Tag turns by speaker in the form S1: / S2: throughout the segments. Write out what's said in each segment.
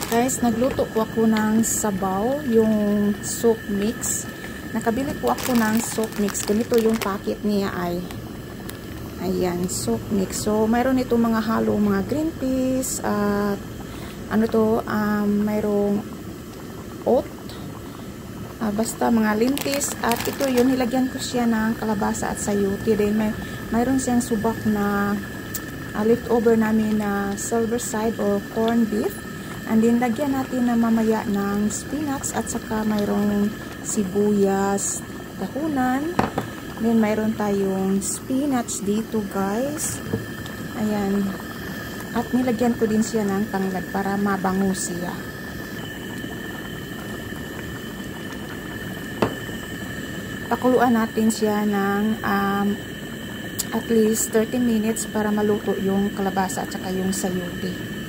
S1: Guys, nagluto po ako ng sabaw, yung soup mix. Nakabili po ako ng soup mix. Ganito yung packet niya ay. Ayan, soup mix. So, mayroon ito mga halo, mga green peas, at mayroong oat, basta mga lintis. At ito yun, nilagyan ko siya ng kalabasa at sayote. Then, mayroon siyang subak na leftover namin na silver side or corned beef. And then, lagyan natin na mamaya ng spinach at saka mayroong sibuyas, dahunan. Then, mayroon tayong spinach dito, guys. Ayan. At nilagyan ko din siya ng tanglad para mabango siya. Pakuluan natin siya ng at least 30 minutes para maluto yung kalabasa at saka yung sayote.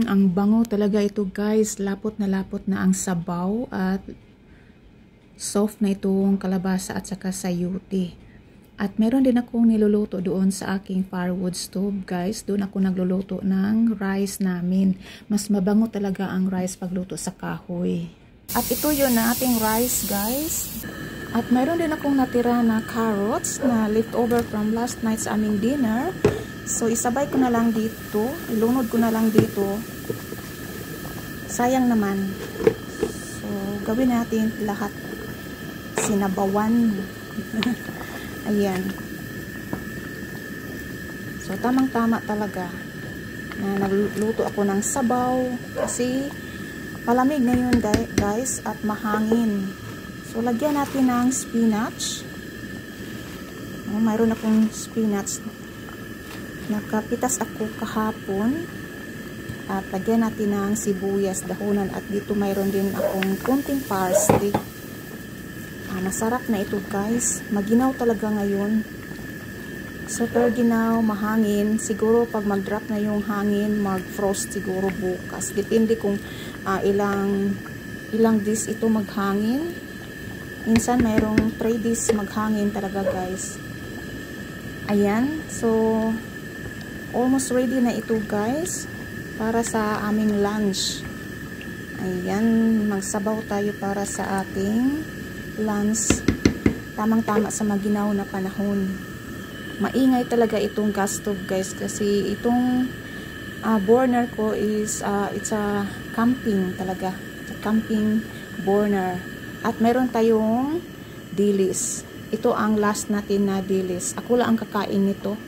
S1: Ang bango talaga ito, guys. Lapot na ang sabaw at soft na itong kalabasa at saka sayote. At meron din akong niluluto doon sa aking firewood stove, guys. Doon ako nagluluto ng rice namin. Mas mabango talaga ang rice pagluto sa kahoy. At ito yun na ating rice, guys. At meron din akong natira na carrots na leftover from last night's aming dinner. So, isabay ko na lang dito. Ilunod ko na lang dito. Sayang naman. So, gawin natin lahat. Sinabawan. Ayan. So, tamang-tama talaga. Na nagluto ako ng sabaw. Kasi, palamig ngayon, guys. At mahangin. So, lagyan natin ng spinach. Mayroon akong spinach. Nakapitas ako kahapon. At lagyan natin ng sibuyas, dahunan. At dito mayroon din akong kunting parsley. Masarap na ito, guys. Maginaw talaga ngayon. Super ginaw, mahangin. Siguro pag mag-drop na yung hangin, mag-frost siguro bukas. Depende kung ilang days ito maghangin. Minsan mayroong 3 days maghangin talaga, guys. Ayan. So, almost ready na ito, guys, para sa aming lunch. Ayan, magsabaw tayo para sa ating lunch. Tamang-tama sa maginaw na panahon. Maingay talaga itong gas stove, guys, kasi itong burner ko is it's a camping talaga. It's a camping burner. At meron tayong dilis. Ito ang last natin na dilis. Ako lang ang kakain nito.